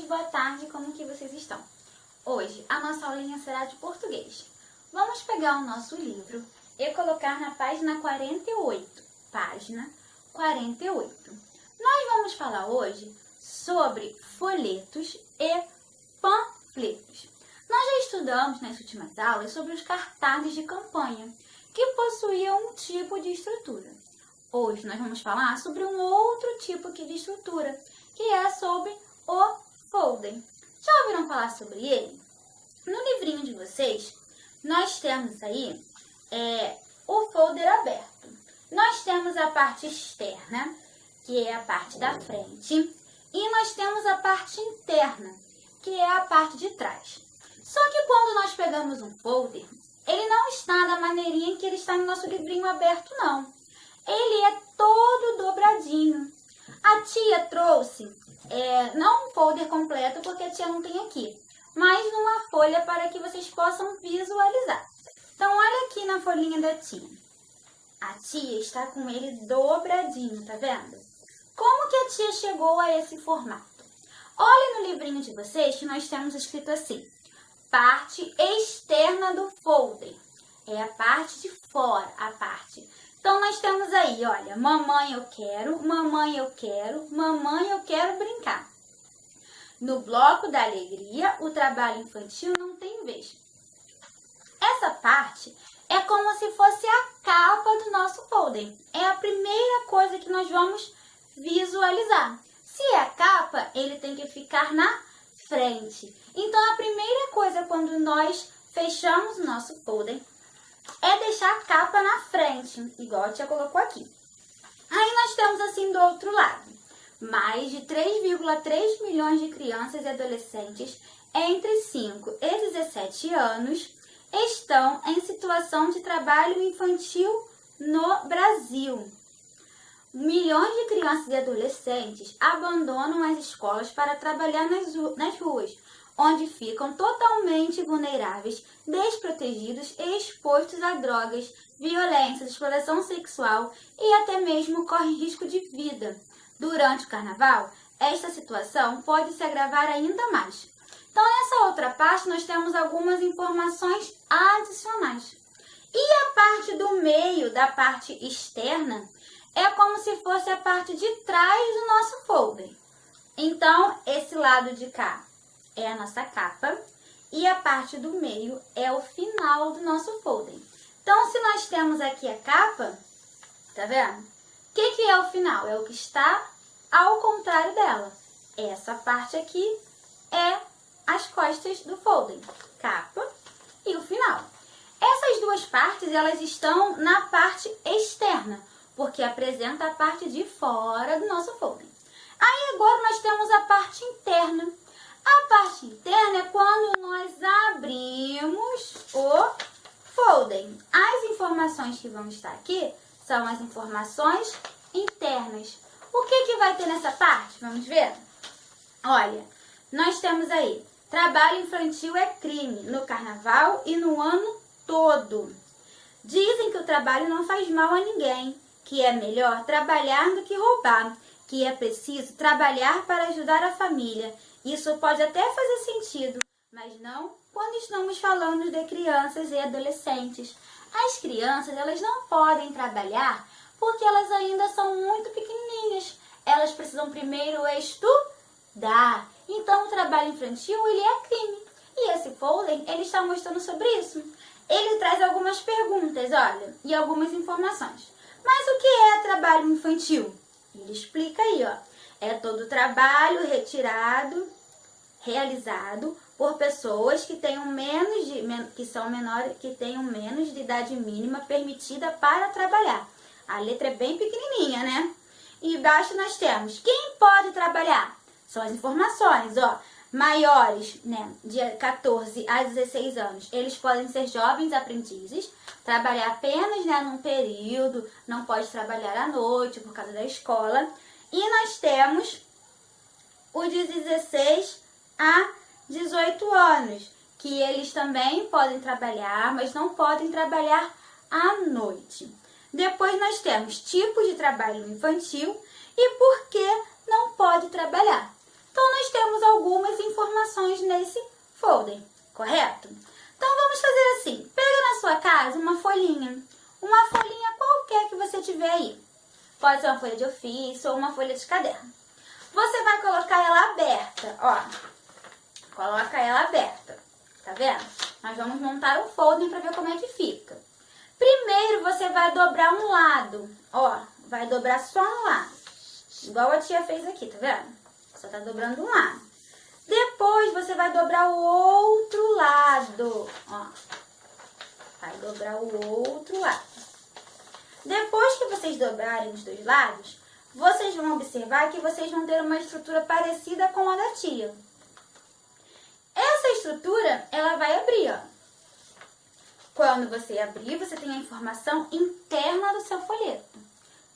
boa tarde, como que vocês estão? Hoje a nossa aulinha será de português. Vamos pegar o nosso livro e colocar na página 48. Página 48. Nós vamos falar hoje sobre folhetos e panfletos. Nós já estudamos nas últimas aulas sobre os cartazes de campanha, que possuíam um tipo de estrutura. Hoje nós vamos falar sobre um outro tipo de estrutura, que é sobre o folder. Já ouviram falar sobre ele? No livrinho de vocês, nós temos aí o folder aberto. Nós temos a parte externa, que é a parte da frente, e nós temos a parte interna, que é a parte de trás. Só que quando nós pegamos um folder, ele não está da maneirinha em que ele está no nosso livrinho aberto, não. Ele é todo dobradinho. A tia trouxe, não um folder completo, porque a tia não tem aqui, mas numa folha para que vocês possam visualizar. Então, olha aqui na folhinha da tia. A tia está com ele dobradinho, tá vendo? Como que a tia chegou a esse formato? Olha no livrinho de vocês que nós temos escrito assim: parte externa do folder. É a parte de fora, a parte. Então, nós temos aí, olha, mamãe eu quero, mamãe eu quero, mamãe eu quero brincar. No bloco da alegria, o trabalho infantil não tem vez. Essa parte é como se fosse a capa do nosso folder. É a primeira coisa que nós vamos visualizar. Se é a capa, ele tem que ficar na frente. Então, a primeira coisa quando nós fechamos o nosso folder é deixar a capa na frente, igual a tia colocou aqui. Aí nós temos assim do outro lado, mais de 3,3 milhões de crianças e adolescentes entre 5 e 17 anos estão em situação de trabalho infantil no Brasil. Milhões de crianças e adolescentes abandonam as escolas para trabalhar nas ruas, onde ficam totalmente vulneráveis, desprotegidos e expostos a drogas, violência, exploração sexual e até mesmo correm risco de vida. Durante o carnaval, esta situação pode se agravar ainda mais. Então, nessa outra parte, nós temos algumas informações adicionais. E a parte do meio, da parte externa, é como se fosse a parte de trás do nosso folder. Então, esse lado de cá é a nossa capa e a parte do meio é o final do nosso folder. Então, se nós temos aqui a capa, tá vendo? O que é o final? É o que está ao contrário dela. Essa parte aqui é as costas do folder, capa e o final. Essas duas partes, elas estão na parte externa, porque apresenta a parte de fora do nosso folder. Aí agora nós temos a parte interna. A parte interna é quando nós abrimos o folder. As informações que vão estar aqui são as informações internas. O que vai ter nessa parte? Vamos ver? Olha, nós temos aí, trabalho infantil é crime no carnaval e no ano todo. Dizem que o trabalho não faz mal a ninguém, que é melhor trabalhar do que roubar, que é preciso trabalhar para ajudar a família. Isso pode até fazer sentido, mas não quando estamos falando de crianças e adolescentes. As crianças, elas não podem trabalhar porque elas ainda são muito pequenininhas. Elas precisam primeiro estudar. Então, o trabalho infantil, ele é crime. E esse folder, ele está mostrando sobre isso. Ele traz algumas perguntas, olha, e algumas informações. Mas o que é trabalho infantil? Ele explica aí, ó. É todo trabalho realizado por pessoas que tenham menos de idade mínima permitida para trabalhar. A letra é bem pequenininha, né? E embaixo nós temos quem pode trabalhar. São as informações, ó. Maiores, né, de 14 a 16 anos, eles podem ser jovens aprendizes, trabalhar apenas, né, num período, não pode trabalhar à noite por causa da escola. E nós temos os de 16 a 18 anos, que eles também podem trabalhar, mas não podem trabalhar à noite. Depois nós temos tipos de trabalho infantil e por que não pode trabalhar. Então, nós temos algumas informações nesse folder, correto? Então, vamos fazer assim. Pega na sua casa uma folhinha qualquer que você tiver aí. Pode ser uma folha de ofício ou uma folha de caderno. Você vai colocar ela aberta, ó. Coloca ela aberta, tá vendo? Nós vamos montar um folder para ver como é que fica. Primeiro, você vai dobrar um lado, ó. Vai dobrar só um lado. Igual a tia fez aqui, tá vendo? Só tá dobrando um lado. Depois, você vai dobrar o outro lado, ó. Vai dobrar o outro lado. Depois que vocês dobrarem os dois lados, vocês vão observar que vocês vão ter uma estrutura parecida com a da tia. Essa estrutura, ela vai abrir, ó. Quando você abrir, você tem a informação interna do seu folheto.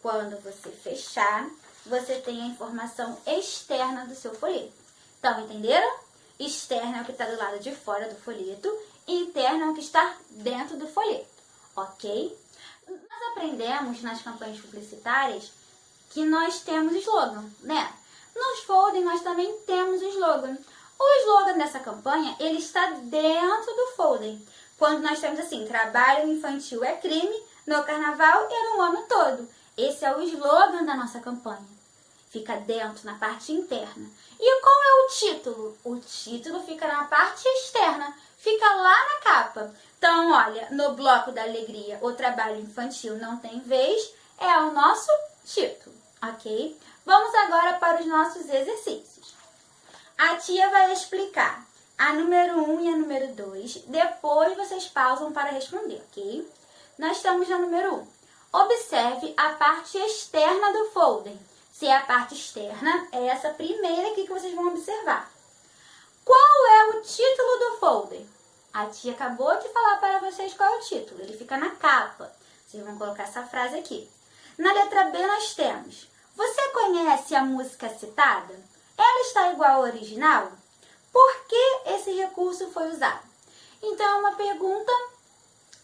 Quando você fechar, você tem a informação externa do seu folheto. Então, entenderam? Externa é o que está do lado de fora do folheto, e interna é o que está dentro do folheto, ok? Nós aprendemos nas campanhas publicitárias que nós temos slogan, né? Nos folders nós também temos o slogan. O slogan dessa campanha, ele está dentro do folder. Quando nós temos assim, trabalho infantil é crime, no carnaval e no ano todo. Esse é o slogan da nossa campanha. Fica dentro, na parte interna. E qual é o título? O título fica na parte externa, fica lá na capa. Então, olha, no bloco da alegria, o trabalho infantil não tem vez, é o nosso título, ok? Vamos agora para os nossos exercícios. A tia vai explicar a número 1 e a número 2, depois vocês pausam para responder, ok? Nós estamos na número 1. Observe a parte externa do folder. Se é a parte externa, é essa primeira aqui que vocês vão observar. Qual é o título do folder? A tia acabou de falar para vocês qual é o título. Ele fica na capa. Vocês vão colocar essa frase aqui. Na letra B nós temos: você conhece a música citada? Ela está igual ao original? Por que esse recurso foi usado? Então, é uma pergunta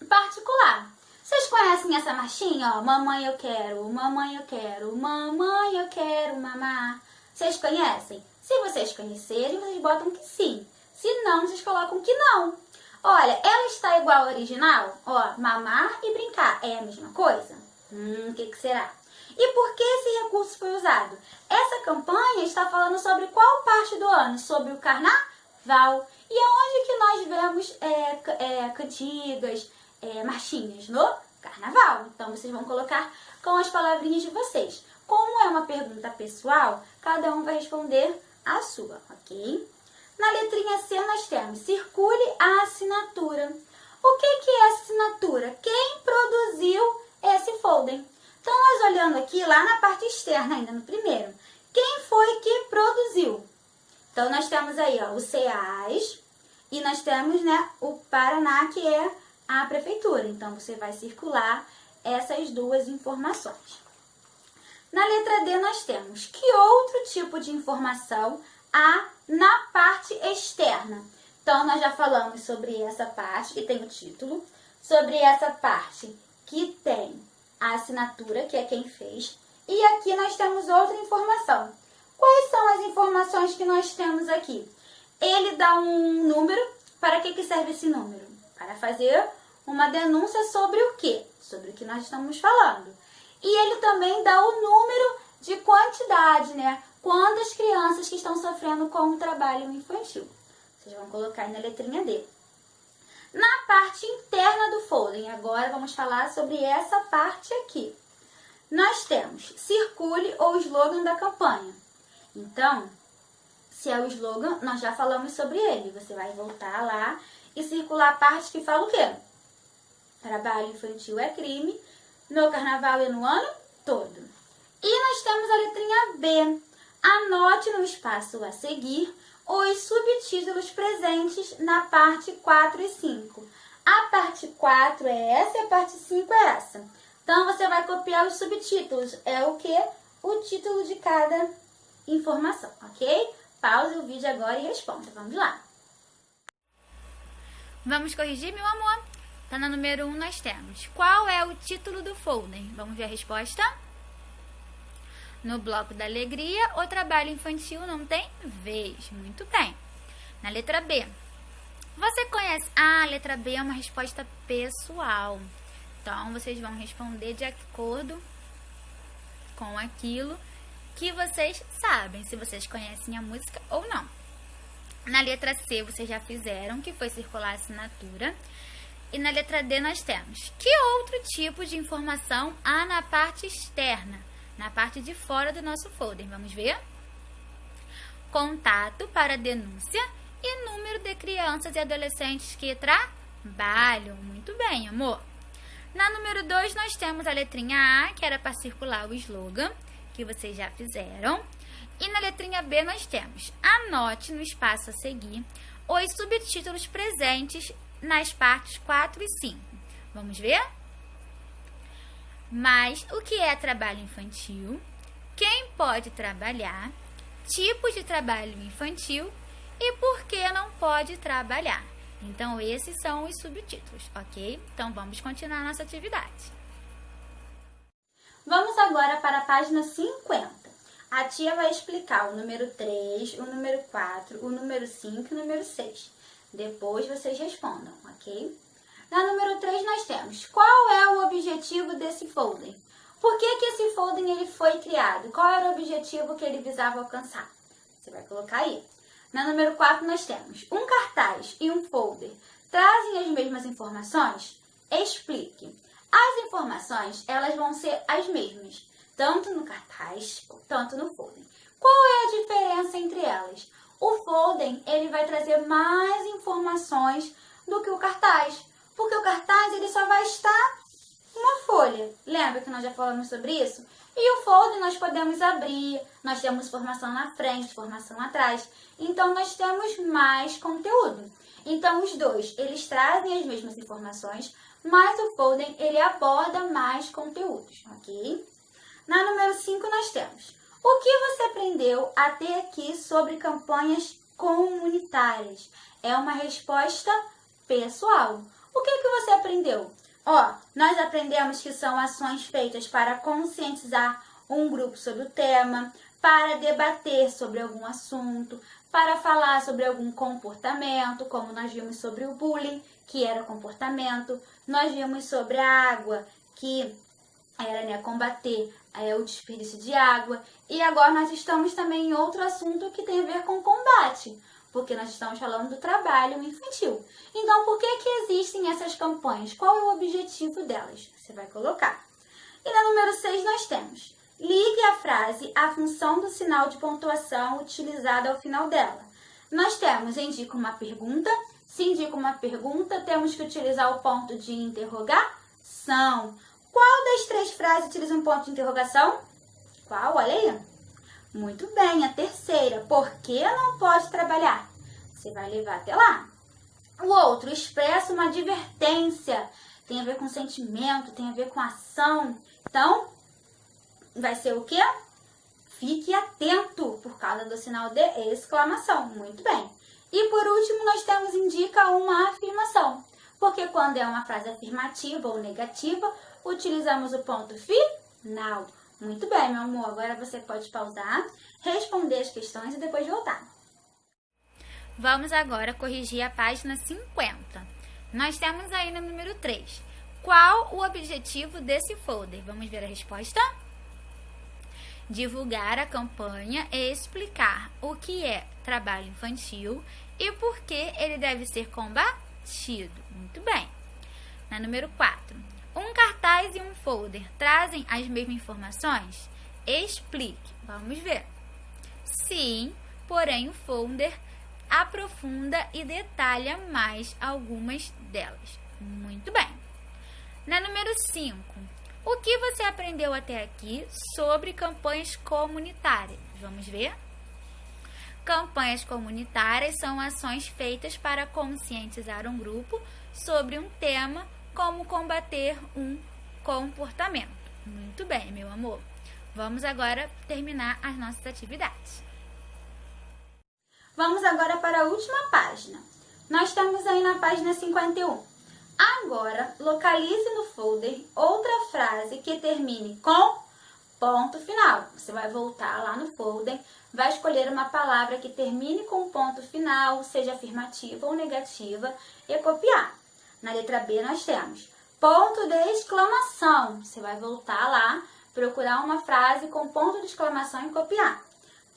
particular. Vocês conhecem essa marchinha? Ó, mamãe eu quero, mamãe eu quero, mamãe eu quero mamar. Vocês conhecem? Se vocês conhecerem, vocês botam que sim. Se não, vocês colocam que não. Olha, ela está igual ao original? Ó, mamar e brincar é a mesma coisa? O que será? E por que esse recurso foi usado? Essa campanha está falando sobre qual parte do ano? Sobre o carnaval. E aonde que nós vemos cantigas, marchinhas? No carnaval. Então, vocês vão colocar com as palavrinhas de vocês. Como é uma pergunta pessoal, cada um vai responder a sua, ok? Na letrinha C nós temos: circule a assinatura. O que é assinatura? Quem produziu esse folder? Então, nós olhando aqui, lá na parte externa, ainda no primeiro, quem foi que produziu? Então, nós temos aí, ó, o SEAS e nós temos, né, o Paraná, que é a prefeitura. Então, você vai circular essas duas informações. Na letra D, nós temos: que outro tipo de informação há na parte externa? Então, nós já falamos sobre essa parte que tem o título, sobre essa parte que tem a assinatura, que é quem fez, e aqui nós temos outra informação. Quais são as informações que nós temos aqui? Ele dá um número. Para que serve esse número? Para fazer uma denúncia sobre o quê? Sobre o que nós estamos falando. E ele também dá o número de quantidade, né? Quantas crianças que estão sofrendo com o trabalho infantil. Vocês vão colocar aí na letrinha D. Na parte interna do folder, agora vamos falar sobre essa parte aqui. Nós temos: circule o slogan da campanha. Então, se é o slogan, nós já falamos sobre ele. Você vai voltar lá e circular a parte que fala o quê? Trabalho infantil é crime, no carnaval e no ano todo. E nós temos a letrinha B. Anote no espaço a seguir os subtítulos presentes na parte 4 e 5. A parte 4 é essa e a parte 5 é essa. Então, você vai copiar os subtítulos. É o que? O título de cada informação, ok? Pause o vídeo agora e responda. Vamos lá. Vamos corrigir, meu amor? Tá na número 1 nós temos: qual é o título do folder? Vamos ver a resposta? No bloco da alegria, o trabalho infantil não tem vez. Muito bem. Na letra B. Você conhece? Ah, a letra B é uma resposta pessoal. Então, vocês vão responder de acordo com aquilo que vocês sabem, se vocês conhecem a música ou não. Na letra C, vocês já fizeram, que foi circular a assinatura. E na letra D, nós temos: que outro tipo de informação há na parte externa, na parte de fora do nosso folder? Vamos ver? Contato para denúncia e número de crianças e adolescentes que trabalham. Muito bem, amor. Na número 2, nós temos a letrinha A, que era para circular o slogan, que vocês já fizeram. E na letrinha B, nós temos: anote no espaço a seguir os subtítulos presentes nas partes 4 e 5. Vamos ver? Mas o que é trabalho infantil? Quem pode trabalhar? Tipos de trabalho infantil e por que não pode trabalhar? Então, esses são os subtítulos, ok? Então, vamos continuar nossa atividade. Vamos agora para a página 50. A tia vai explicar o número 3, o número 4, o número 5 e o número 6. Depois vocês respondam, ok? Na número 3 nós temos: qual é o objetivo desse folder? Por que esse folder ele foi criado? Qual era o objetivo que ele visava alcançar? Você vai colocar aí. Na número 4 nós temos: um cartaz e um folder trazem as mesmas informações? Explique. As informações, elas vão ser as mesmas, tanto no cartaz, tanto no folder. Qual é a diferença entre elas? O folder, ele vai trazer mais informações do que o cartaz, porque o cartaz, ele só vai estar uma folha. Lembra que nós já falamos sobre isso? E o folder nós podemos abrir, nós temos formação na frente, formação atrás. Então, nós temos mais conteúdo. Então, os dois, eles trazem as mesmas informações, mas o folder, ele aborda mais conteúdos, ok? Na número 5, nós temos: o que você aprendeu até aqui sobre campanhas comunitárias? É uma resposta pessoal. O que você aprendeu? Nós aprendemos que são ações feitas para conscientizar um grupo sobre o tema, para debater sobre algum assunto, para falar sobre algum comportamento, como nós vimos sobre o bullying, que era comportamento. Nós vimos sobre a água, que era combater o desperdício de água. E agora nós estamos também em outro assunto que tem a ver com combate, porque nós estamos falando do trabalho infantil. Então, por que existem essas campanhas? Qual é o objetivo delas? Você vai colocar. E na número 6 nós temos: ligue a frase à função do sinal de pontuação utilizada ao final dela. Nós temos: indica uma pergunta. Se indica uma pergunta, temos que utilizar o ponto de interrogação. Qual das 3 frases utiliza um ponto de interrogação? Qual? Olha aí. Muito bem, a terceira: por que não pode trabalhar? Você vai levar até lá. O outro: expressa uma advertência. Tem a ver com sentimento, tem a ver com ação. Então, vai ser o quê? Fique atento, por causa do sinal de exclamação. Muito bem. E por último, nós temos: indica uma afirmação. Porque quando é uma frase afirmativa ou negativa, utilizamos o ponto final. Muito bem, meu amor. Agora você pode pausar, responder as questões e depois voltar. Vamos agora corrigir a página 50. Nós temos aí no número 3. Qual o objetivo desse folder? Vamos ver a resposta? Divulgar a campanha e explicar o que é trabalho infantil e por que ele deve ser combatido. Muito bem. Na número 4. Um cartaz e um folder trazem as mesmas informações? Explique. Vamos ver. Sim, porém o folder aprofunda e detalha mais algumas delas. Muito bem. Na número 5. O que você aprendeu até aqui sobre campanhas comunitárias? Vamos ver. Campanhas comunitárias são ações feitas para conscientizar um grupo sobre um tema, como combater um comportamento. Muito bem, meu amor. Vamos agora terminar as nossas atividades. Vamos agora para a última página. Nós estamos aí na página 51. Agora, localize no folder outra frase que termine com ponto final. Você vai voltar lá no folder, vai escolher uma palavra que termine com ponto final, seja afirmativa ou negativa, e copiar. Na letra B nós temos ponto de exclamação. Você vai voltar lá, procurar uma frase com ponto de exclamação e copiar.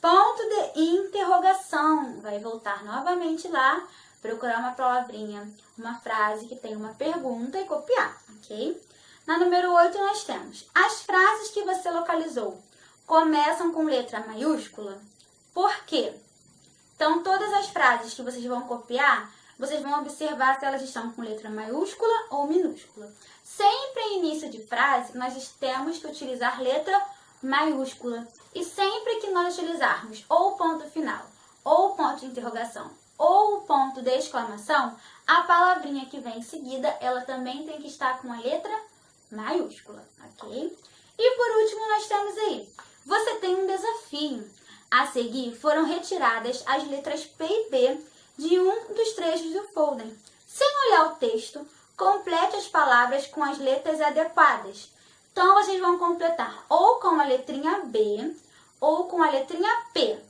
Ponto de interrogação. Vai voltar novamente lá, procurar uma palavrinha, uma frase que tem uma pergunta e copiar, ok? Na número 8 nós temos as frases que você localizou começam com letra maiúscula. Por quê? Então, todas as frases que vocês vão copiar, vocês vão observar se elas estão com letra maiúscula ou minúscula. Sempre em início de frase, nós temos que utilizar letra maiúscula. E sempre que nós utilizarmos ou ponto final, ou ponto de interrogação, ou ponto de exclamação, a palavrinha que vem em seguida, ela também tem que estar com a letra maiúscula, ok? E por último, nós temos aí, você tem um desafio. A seguir, foram retiradas as letras P e B de um dos trechos do folder. Sem olhar o texto, complete as palavras com as letras adequadas. Então, vocês vão completar ou com a letrinha B ou com a letrinha P.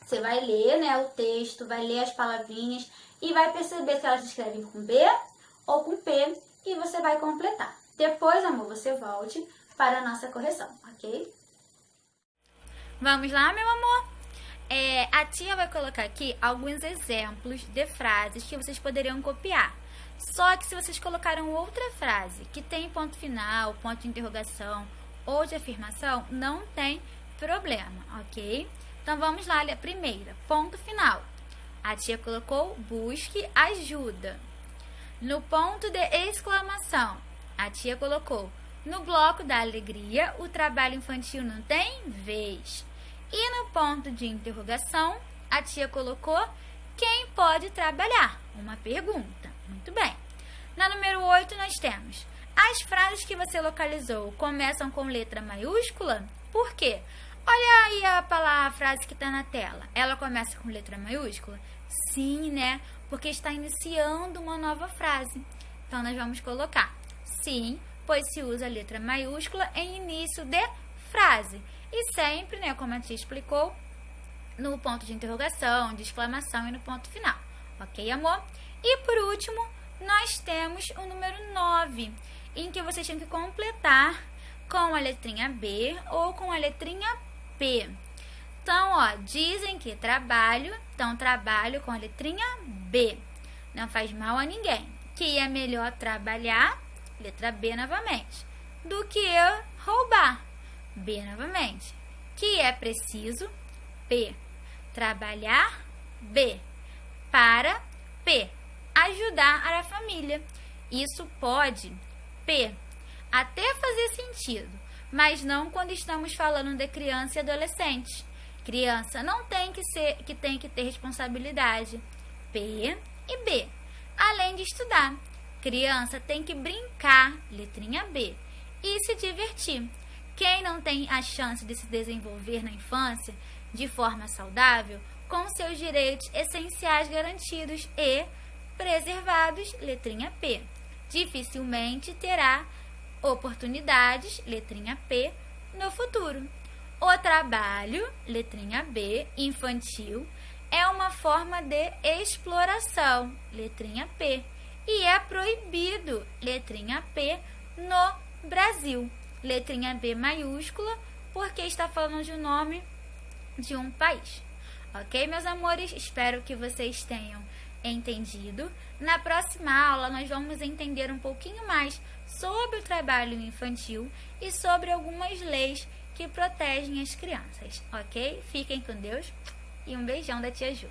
Você vai ler, né, o texto, vai ler as palavrinhas e vai perceber se elas escrevem com B ou com P e você vai completar. Depois, amor, você volte para a nossa correção, ok? Vamos lá, meu amor? A tia vai colocar aqui alguns exemplos de frases que vocês poderiam copiar. Só que se vocês colocaram outra frase que tem ponto final, ponto de interrogação ou de afirmação, não tem problema, ok? Então vamos lá, a primeira, ponto final. A tia colocou busque ajuda. No ponto de exclamação, a tia colocou no bloco da alegria, o trabalho infantil não tem vez. E no ponto de interrogação, a tia colocou quem pode trabalhar? Uma pergunta. Muito bem. Na número 8, nós temos as frases que você localizou começam com letra maiúscula. Por quê? Olha aí a frase que está na tela. Ela começa com letra maiúscula? Sim, né? Porque está iniciando uma nova frase. Então, nós vamos colocar sim, pois se usa a letra maiúscula em início de frase. E sempre, né, como a tia explicou, no ponto de interrogação, de exclamação e no ponto final. Ok, amor? E por último, nós temos o número 9, em que vocês têm que completar com a letrinha B ou com a letrinha P. Então, ó, dizem que trabalho, então trabalho com a letrinha B. Não faz mal a ninguém. Que é melhor trabalhar, letra B novamente, do que roubar, B novamente. Que é preciso, P. Trabalhar, B. Para, P. Ajudar a família. Isso pode, P. Até fazer sentido, mas não quando estamos falando de criança e adolescente. Criança não tem que ter responsabilidade, P e B. Além de estudar, criança tem que brincar, letrinha B, e se divertir. Quem não tem a chance de se desenvolver na infância de forma saudável, com seus direitos essenciais garantidos e preservados, letrinha P, dificilmente terá oportunidades, letrinha P, no futuro. O trabalho, letrinha B, infantil, é uma forma de exploração, letrinha P, e é proibido, letrinha P, no Brasil, letrinha B maiúscula, porque está falando de um nome de um país. Ok, meus amores? Espero que vocês tenham entendido. Na próxima aula, nós vamos entender um pouquinho mais sobre o trabalho infantil e sobre algumas leis que protegem as crianças, ok? Fiquem com Deus e um beijão da tia Ju.